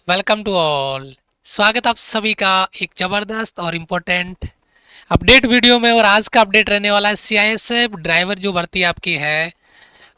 Welcome to all. स्वागत आप सभी का एक ज़बरदस्त और इम्पोर्टेंट अपडेट वीडियो में। और आज का अपडेट रहने वाला है सीआईएसएफ ड्राइवर जो भर्ती आपकी है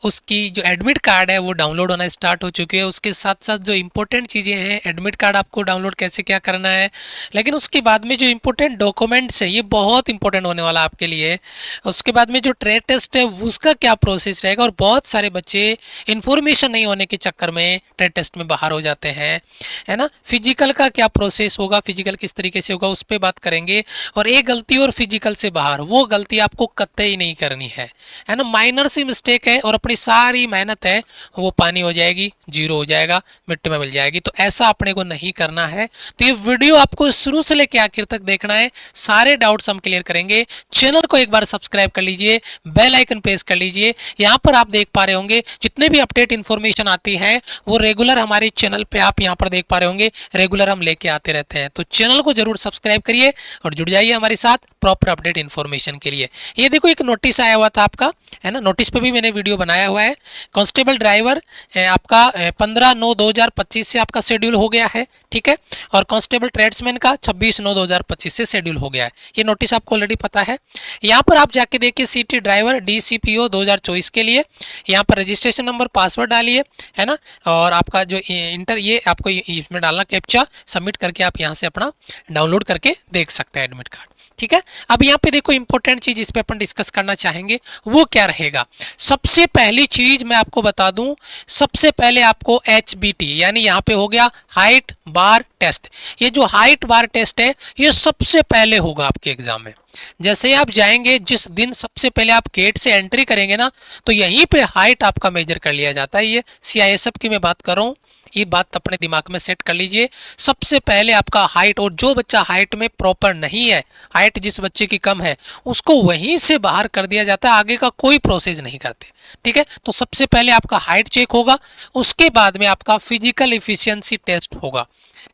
उसकी जो एडमिट कार्ड है वो डाउनलोड होना स्टार्ट हो चुकी है। उसके साथ साथ जो इम्पोर्टेंट चीज़ें हैं, एडमिट कार्ड आपको डाउनलोड कैसे क्या करना है, लेकिन उसके बाद में जो इम्पोर्टेंट डॉक्यूमेंट्स है ये बहुत इंपॉर्टेंट होने वाला आपके लिए। उसके बाद में जो ट्रेड टेस्ट है उसका क्या प्रोसेस रहेगा। और बहुत सारे बच्चे इन्फॉर्मेशन नहीं होने के चक्कर में ट्रेड टेस्ट में बाहर हो जाते हैं, है ना। फिजिकल का क्या प्रोसेस होगा, फिजिकल किस तरीके से होगा उस पर बात करेंगे। और एक गलती और फिजिकल से बाहर, वो गलती आपको कतई नहीं करनी है ना। माइनर सी मिस्टेक है और अपनी सारी मेहनत है वो पानी हो जाएगी, जीरो हो जाएगा, मिट्टी में मिल जाएगी। तो ऐसा अपने को नहीं करना है। तो ये वीडियो आपको शुरू से लेकर आखिर तक देखना है, सारे डाउट्स हम क्लियर करेंगे। चैनल को एक बार सब्सक्राइब कर लीजिए, बेल आइकन प्रेस कर लीजिए। यहाँ पर आप देख पा रहे होंगे जितने भी अपडेट इन्फॉर्मेशन आती है वो रेगुलर हमारे चैनल पे आप यहाँ पर देख पा रहे होंगे, रेगुलर हम लेके आते रहते हैं। तो चैनल को जरूर सब्सक्राइब करिए और जुड़ जाइए हमारे साथ प्रॉपर अपडेट इन्फॉर्मेशन के लिए। ये देखो एक नोटिस आया हुआ था आपका, है ना। नोटिस पे भी मैंने वीडियो बनाया हुआ है। कांस्टेबल ड्राइवर आपका 15/9/2025 से आपका शेड्यूल हो गया है, ठीक है। और कांस्टेबल ट्रेड्समैन का 26/9/2025 से शेड्यूल हो गया है। ये नोटिस आपको ऑलरेडी पता है। यहाँ पर आप जाके देखिए सिटी ड्राइवर DCPO 2024 के लिए यहाँ पर रजिस्ट्रेशन नंबर, पासवर्ड डालिए, है ना। और आपका जो इंटर ये आपको इसमें डालना कैप्चा, सबमिट करके आप यहाँ से अपना डाउनलोड करके देख सकते हैं एडमिट कार्ड, ठीक है। अब यहाँ पे देखो इंपॉर्टेंट चीज इस पे अपन डिस्कस करना चाहेंगे, वो क्या रहेगा। सबसे पहली चीज मैं आपको बता दूं, सबसे पहले आपको HBT यानी यहाँ पे हो गया हाइट बार टेस्ट। ये जो हाइट बार टेस्ट है ये सबसे पहले होगा आपके एग्जाम में। जैसे आप जाएंगे, जिस दिन सबसे पहले आप गेट से एंट्री करेंगे ना, तो यहीं पे हाइट आपका मेजर कर लिया जाता है। ये CISF की मैं बात कर रहा हूँ, ये बात अपने दिमाग में सेट कर लीजिए। सबसे पहले आपका हाइट, और जो बच्चा हाइट में प्रॉपर नहीं है, हाइट जिस बच्चे की कम है, उसको वहीं से बाहर कर दिया जाता है, आगे का कोई प्रोसेस नहीं करते, ठीक है। तो सबसे पहले आपका हाइट चेक होगा, उसके बाद में आपका फिजिकल इफिशियंसी टेस्ट होगा।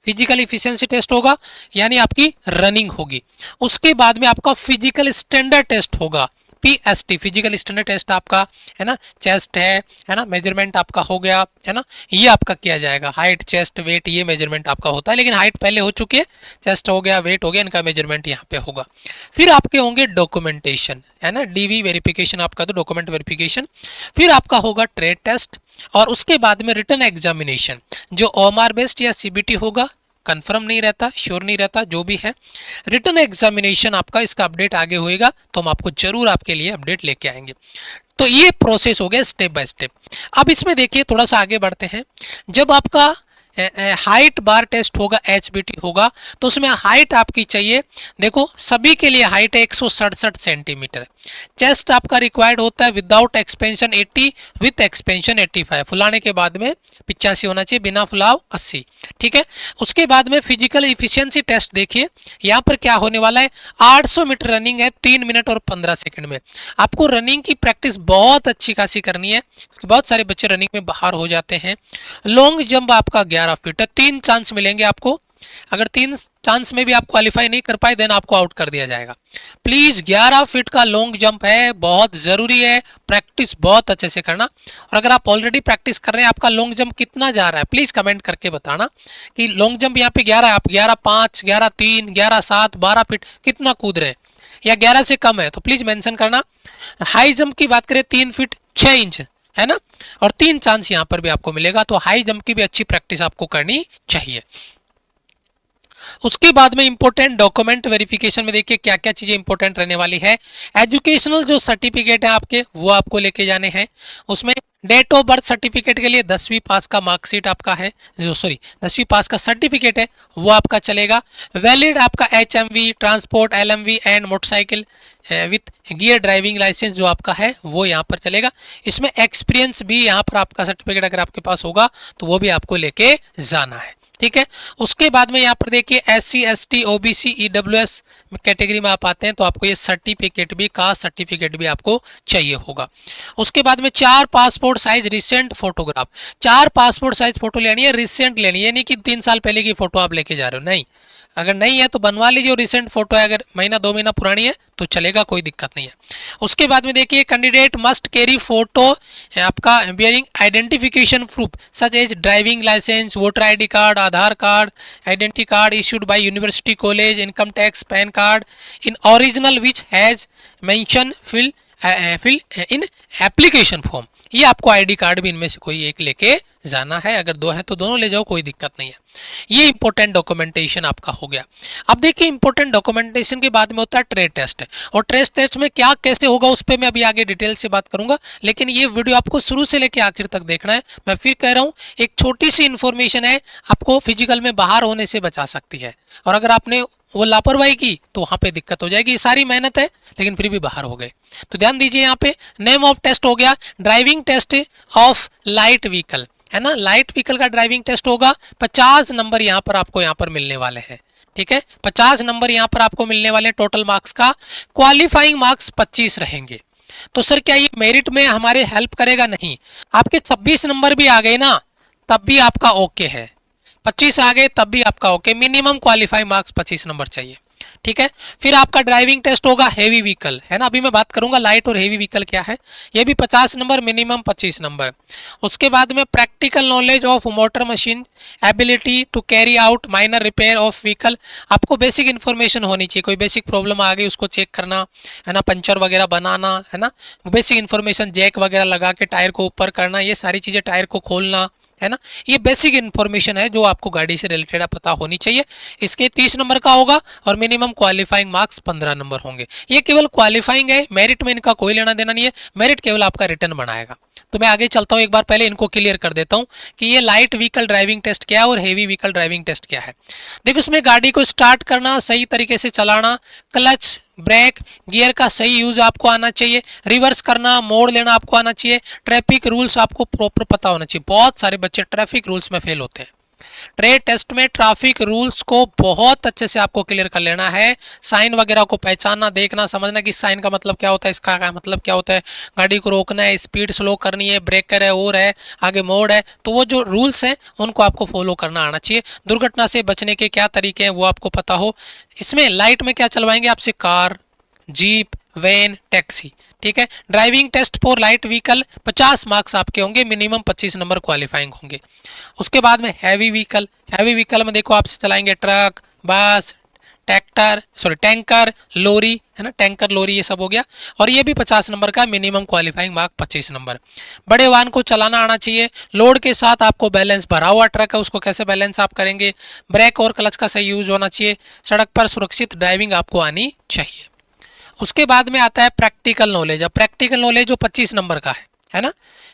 फिजिकल इफिशियंसी टेस्ट होगा यानी आपकी रनिंग होगी। उसके बाद में आपका फिजिकल स्टैंडर्ड टेस्ट होगा, PST फिजिकल स्टैंडर्ड टेस्ट आपका, है ना। चेस्ट है ना, मेजरमेंट आपका हो गया, है ना। ये आपका किया जाएगा, हाइट चेस्ट वेट ये मेजरमेंट आपका होता है, लेकिन हाइट पहले हो चुकी है, चेस्ट हो गया, वेट हो गया, इनका मेजरमेंट यहाँ पे होगा। फिर आपके होंगे डॉक्यूमेंटेशन, है ना, DV वेरिफिकेशन आपका, तो डॉक्यूमेंट वेरिफिकेशन। फिर आपका होगा ट्रेड टेस्ट, और उसके बाद में रिटन एग्जामिनेशन, जो OMR बेस्ड या CBT होगा, कंफर्म नहीं रहता, श्योर नहीं रहता, जो भी है। रिटन एग्जामिनेशन आपका, इसका अपडेट आगे होएगा तो हम आपको जरूर आपके लिए अपडेट लेके आएंगे। तो ये प्रोसेस हो गया स्टेप बाय स्टेप। अब इसमें देखिए थोड़ा सा आगे बढ़ते हैं। जब आपका हाइट बार टेस्ट होगा, HBT होगा, तो उसमें हाइट आपकी चाहिए, देखो सभी के लिए हाइट है 167 सेंटीमीटर। चेस्ट आपका रिक्वायर्ड होता है विदाउट एक्सपेंशन 80, विथ एक्सपेंशन 85, फुलाने के बाद में 85 होना चाहिए, बिना फुलाव 80, ठीक है। उसके बाद में फिजिकल इफिशियंसी टेस्ट देखिए, यहाँ पर क्या होने वाला है, 800 मीटर रनिंग है 3 मिनट और 15 सेकंड में। आपको रनिंग की प्रैक्टिस बहुत अच्छी खासी करनी है, क्योंकि बहुत सारे बच्चे रनिंग में बाहर हो जाते हैं। लॉन्ग जंप आपका 11 फीट है, 3 चांस मिलेंगे आपको। अगर 3 चांस में भी आप क्वालिफाई नहीं कर पाए देन आपको आउट कर दिया जाएगा। प्लीज 11 फीट का लॉन्ग जंप है, बहुत जरूरी है, प्रैक्टिस बहुत अच्छे से करना। और अगर आप ऑलरेडी प्रैक्टिस कर रहे हैं, आपका लॉन्ग जंप कितना जा रहा है प्लीज कमेंट करके बताना कि लॉन्ग जंप यहाँ पे 11 है, आप 11.5, 11.3, 11.7, 12 फीट कितना कूद रहे हैं, या 11 से कम है तो प्लीज मेंशन करना। हाई जंप की बात करें 3 फीट 6 इंच, है ना, और 3 चांस यहाँ पर भी आपको मिलेगा, तो हाई जंप की भी अच्छी प्रैक्टिस आपको करनी चाहिए। उसके बाद में इंपॉर्टेंट डॉक्यूमेंट वेरिफिकेशन में देखिए क्या क्या चीजें इंपॉर्टेंट रहने वाली है। एजुकेशनल जो सर्टिफिकेट है आपके वो आपको लेके जाने हैं। उसमें डेट ऑफ बर्थ सर्टिफिकेट के लिए 10वीं पास का मार्कशीट आपका है, जो 10वीं पास का सर्टिफिकेट है वो आपका चलेगा। वैलिड आपका HMV, transport, LMV and motorcycle with gear driving licence जो आपका है वो यहाँ पर चलेगा। इसमें एक्सपीरियंस भी यहाँ पर आपका सर्टिफिकेट अगर आपके पास होगा तो वो भी आपको लेके जाना है, ठीक है। उसके बाद में यहाँ पर देखिए SC ST OBC EWS category में आप आते हैं तो आपको ये सर्टिफिकेट भी, कास्ट सर्टिफिकेट भी आपको चाहिए होगा। उसके बाद में 4 passport size recent photograph, 4 passport size photo लेनी है, रिसेंट लेनी है, यानी कि 3 साल पहले की फोटो आप लेके जा रहे हो, नहीं, अगर नहीं है तो बनवा लीजिए। और रिसेंट फोटो है, अगर महीना 2 महीना पुरानी है तो चलेगा, कोई दिक्कत नहीं है। उसके बाद में देखिए कैंडिडेट मस्ट कैरी फोटो आपका bearing identification proof such as driving licence, voter ID card, का Aadhaar card, identity card issued by university college, income tax, PAN card in original which has mention fill in application form. ये आपको ID card भी इनमें से कोई एक लेके जाना है, अगर दो है तो दोनों ले जाओ, कोई दिक्कत नहीं है। ये इंपॉर्टेंट डॉक्यूमेंटेशन आपका हो गया। अब देखिए इंपॉर्टेंट डॉक्यूमेंटेशन के बाद में होता है ट्रेड टेस्ट, और ट्रेड टेस्ट में क्या कैसे होगा उस पर मैं अभी आगे डिटेल से बात करूंगा, लेकिन ये वीडियो आपको शुरू से लेकर आखिर तक देखना है। मैं फिर कह रहा हूँ, एक छोटी सी इंफॉर्मेशन है, आपको फिजिकल में बाहर होने से बचा सकती है, और अगर आपने वो लापरवाही की तो वहां पे दिक्कत हो जाएगी। सारी मेहनत है लेकिन फिर भी बाहर हो गए, तो ध्यान दीजिए। यहाँ पे नेम ऑफ टेस्ट हो गया driving test of light vehicle, है ना, लाइट व्हीकल का ड्राइविंग टेस्ट होगा। 50 नंबर यहाँ पर आपको यहाँ पर मिलने वाले हैं, ठीक है, 50 नंबर यहाँ पर आपको मिलने वाले हैं टोटल मार्क्स का। क्वालिफाइंग मार्क्स 25 रहेंगे। तो सर क्या ये मेरिट में हमारे हेल्प करेगा? नहीं, आपके 26 नंबर भी आ गए ना तब भी आपका ओके है, 25 आ गए तब भी आपका okay. Minimum qualify marks 25 number चाहिए, ठीक है। फिर आपका ड्राइविंग टेस्ट होगा हेवी व्हीकल, है ना, अभी मैं बात करूंगा लाइट और हेवी व्हीकल क्या है, ये भी 50 नंबर, मिनिमम 25 नंबर। उसके बाद में practical knowledge of motor machine, ability to carry out minor repair of vehicle, आपको बेसिक इन्फॉर्मेशन होनी चाहिए, कोई बेसिक प्रॉब्लम आ गई उसको चेक करना, है ना, पंचर वगैरह बनाना, है ना, बेसिक इन्फॉर्मेशन, जैक वगैरह लगा के टायर को ऊपर करना, ये सारी चीज़ें, टायर को खोलना, है ना, ये बेसिक इन्फॉर्मेशन है जो आपको गाड़ी से रिलेटेड पता होनी चाहिए। इसके 30 नंबर का होगा, और मिनिमम क्वालिफाइंग मार्क्स 15 नंबर होंगे। ये केवल क्वालिफाइंग है, मेरिट में इनका कोई लेना देना नहीं है, मेरिट केवल आपका रिटर्न बनाएगा। तो मैं आगे चलता हूँ, एक बार पहले इनको क्लियर कर देता हूँ कि ये लाइट व्हीकल ड्राइविंग टेस्ट क्या है और हेवी व्हीकल ड्राइविंग टेस्ट क्या है। देखो, इसमें गाड़ी को स्टार्ट करना, सही तरीके से चलाना, क्लच, ब्रेक, गियर का सही यूज आपको आना चाहिए, रिवर्स करना, मोड़ लेना आपको आना चाहिए, ट्रैफिक रूल्स आपको प्रॉपर पता होना चाहिए। बहुत सारे बच्चे ट्रैफिक रूल्स में फेल होते हैं। ट्रेड टेस्ट में ट्रैफिक रूल्स को बहुत अच्छे से आपको क्लियर कर लेना है, साइन वगैरह को पहचानना, देखना, समझना कि साइन का मतलब क्या होता है, इसका क्या मतलब क्या होता है, गाड़ी को रोकना है, स्पीड स्लो करनी है, ब्रेकर है, और है, आगे मोड़ है, तो वो जो रूल्स हैं उनको आपको फॉलो करना आना चाहिए। दुर्घटना से बचने के क्या तरीके हैं वो आपको पता हो। इसमें लाइट में क्या चलवाएंगे आपसे, कार, जीप, वैन, टैक्सी, ठीक है। Driving test for light vehicle 50 marks आपके होंगे, मिनिमम 25 नंबर क्वालिफाइंग होंगे। उसके बाद में हैवी व्हीकल, हैवी व्हीकल में देखो आपसे चलाएंगे ट्रक, बस, टैंकर, लोरी, है ना, टैंकर, लोरी, ये सब हो गया, और ये भी 50 नंबर का, मिनिमम क्वालिफाइंग मार्क 25 नंबर। बड़े वाहन को चलाना आना चाहिए, लोड के साथ आपको बैलेंस, भरा हुआ ट्रक है उसको कैसे बैलेंस आप करेंगे, ब्रेक और क्लच का सही यूज होना चाहिए, सड़क पर सुरक्षित ड्राइविंग आपको आनी चाहिए। उसके बाद में आता है प्रैक्टिकल नॉलेज। अब प्रैक्टिकल नॉलेज जो 25 नंबर का है ना,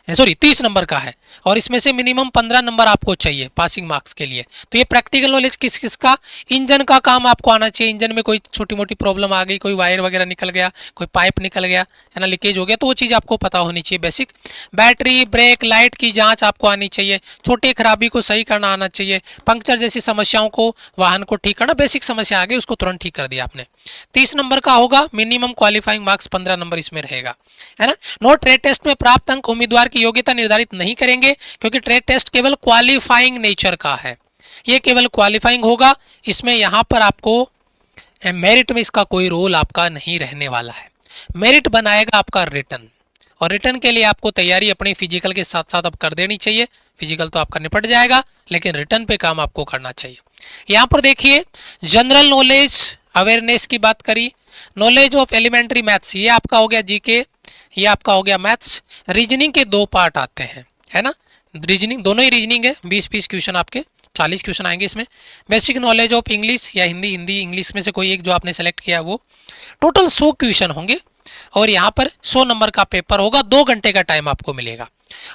सॉरी 30 नंबर का है, और इसमें से मिनिमम 15 नंबर आपको चाहिए पासिंग मार्क्स के लिए। तो ये प्रैक्टिकल नॉलेज किस किस का, इंजन का काम आपको आना चाहिए, इंजन में कोई छोटी मोटी प्रॉब्लम आ गई, कोई वायर वगैरह निकल गया, कोई पाइप निकल गया, है ना, लीकेज हो गया, तो वो चीज़ आपको पता होनी चाहिए बेसिक। बैटरी, ब्रेक, लाइट की जांच आपको आनी चाहिए, छोटी खराबी को सही करना आना चाहिए, पंक्चर जैसी समस्याओं को, वाहन को ठीक करना, बेसिक समस्या आ गई उसको तुरंत ठीक कर दिया आपने। 30 नंबर का होगा, मिनिमम क्वालिफाइंग मार्क्स 15 नंबर इसमें रहेगा, है ना। नो ट्रेड टेस्ट में प्राप्त अंक उम्मीदवार की योग्यता निर्धारित नहीं करेंगे, क्योंकि ट्रेड टेस्ट केवल क्वालिफाइंग नेचर का है, ये केवल क्वालिफाइंग होगा। इसमें यहाँ पर आपको मेरिट में इसका कोई रोल आपका नहीं रहने वाला है। मेरिट बनाएगा आपका रिटर्न, और रिटर्न के लिए आपको तैयारी अपनी फिजिकल के साथ साथ अब कर देनी चाहिए। फिजिकल तो आपका निपट जाएगा, लेकिन रिटर्न पे काम आपको करना चाहिए। यहाँ पर देखिए, जनरल नॉलेज अवेयरनेस की बात करी, नॉलेज ऑफ एलिमेंट्री मैथ्स, ये आपका हो गया जीके, ये आपका हो गया मैथ्स। रीजनिंग के 2 पार्ट आते हैं, है ना, रीजनिंग, दोनों ही रीजनिंग है, 20-20 क्वेश्चन आपके, 40 क्वेश्चन आएंगे इसमें। बेसिक नॉलेज ऑफ इंग्लिश या हिंदी इंग्लिश में से कोई एक जो आपने सेलेक्ट किया वो, टोटल 100 क्वेश्चन होंगे, और यहाँ पर 100 नंबर का पेपर होगा, 2 घंटे का टाइम आपको मिलेगा।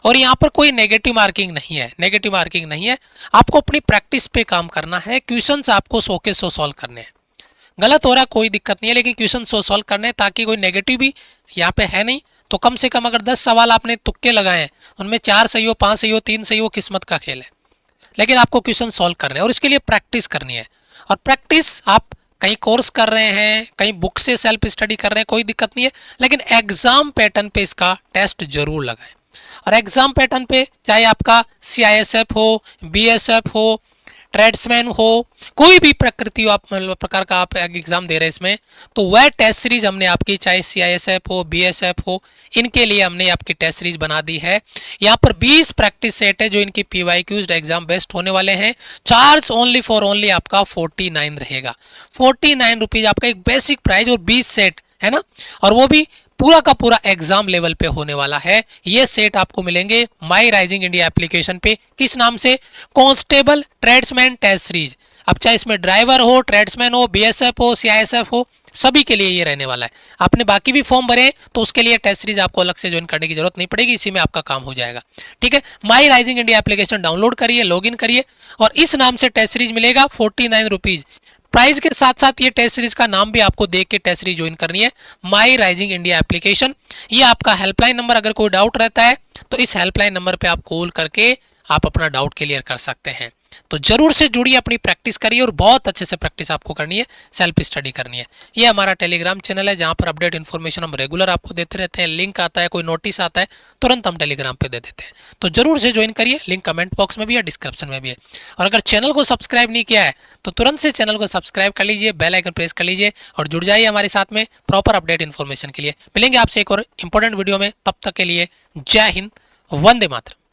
और यहाँ पर कोई नेगेटिव मार्किंग नहीं है, नेगेटिव मार्किंग नहीं है, आपको अपनी प्रैक्टिस पे काम करना है। क्वेश्चंस आपको 100 के 100 सॉल्व करने हैं, गलत हो रहा है कोई दिक्कत नहीं है, लेकिन क्वेश्चन 100 सॉल्व करने हैं, ताकि कोई नेगेटिव भी यहाँ पे है नहीं। तो कम से कम अगर 10 सवाल आपने तुक्के लगाए हैं, उनमें 4 सही हो, 5 सही हो, 3 सही हो, किस्मत का खेल है, लेकिन आपको क्वेश्चन सॉल्व करने हैं, और इसके लिए प्रैक्टिस करनी है। और प्रैक्टिस आप कहीं कोर्स कर रहे हैं, कहीं बुक से सेल्फ स्टडी कर रहे हैं, कोई दिक्कत नहीं है, लेकिन एग्जाम पैटर्न पे इसका टेस्ट जरूर लगाएं। और एग्जाम पैटर्न पे चाहे आपका CISF हो, BSF हो, ट्रेड्समैन हो, कोई भी प्रकृति हो, आप मतलब प्रकार का आप एग्जाम दे रहे हैं इसमें, तो वह टेस्ट सीरीज हमने आपकी, चाहे CISF हो, BSF हो, इनके लिए हमने आपकी टेस्ट सीरीज बना दी है। यहाँ पर 20 प्रैक्टिस सेट है जो इनकी PYQs एग्जाम बेस्ट होने वाले हैं। चार्ज ओनली फॉर ओनली आपका 49 रहेगा, 49 रुपीज आपका एक बेसिक प्राइस, और 20 सेट है ना, और वो भी पूरा का पूरा एग्जाम लेवल पे होने वाला है। ये सेट आपको मिलेंगे माई राइजिंग इंडिया एप्लीकेशन पे, किस नाम से, कांस्टेबल ट्रेड्समैन टेस्ट सीरीज। अब चाहे इसमें ड्राइवर हो, ट्रेड्समैन हो, BSF हो, CISF हो, सभी के लिए ये रहने वाला है। आपने बाकी भी फॉर्म भरे तो उसके लिए टेस्ट सीरीज आपको अलग से ज्वाइन करने की जरूरत नहीं पड़ेगी, इसी में आपका काम हो जाएगा। ठीक है, माई राइजिंग इंडिया एप्लीकेशन डाउनलोड करिए, लॉगिन करिए, और इस नाम से टेस्ट सीरीज मिलेगा 49 रुपीज। प्राइस के साथ साथ ये टेस्ट सीरीज का नाम भी आपको देख के टेस्ट सीरीज ज्वाइन करनी है, माई राइजिंग इंडिया एप्लीकेशन। ये आपका हेल्पलाइन नंबर, अगर कोई डाउट रहता है तो इस हेल्पलाइन नंबर पे आप कॉल करके आप अपना डाउट क्लियर कर सकते हैं। तो जरूर से जुड़िए, अपनी प्रैक्टिस करिए, और बहुत अच्छे से प्रैक्टिस आपको करनी है, सेल्फ स्टडी करनी है। ये हमारा टेलीग्राम चैनल है जहां पर अपडेट इन्फॉर्मेशन हम रेगुलर आपको देते रहते हैं। लिंक आता है, कोई नोटिस आता है, तुरंत हम टेलीग्राम पे दे देते हैं। तो जरूर से ज्वाइन करिए, लिंक कमेंट बॉक्स में भी है, डिस्क्रिप्शन में भी है। और अगर चैनल को सब्सक्राइब नहीं किया है तो तुरंत से चैनल को सब्सक्राइब कर लीजिए, बेल आइकन प्रेस कर लीजिए, और जुड़ जाइए हमारे साथ में प्रॉपर अपडेट इन्फॉर्मेशन के लिए। मिलेंगे आपसे एक और इंपॉर्टेंट वीडियो में, तब तक के लिए जय हिंद, वंदे मातरम।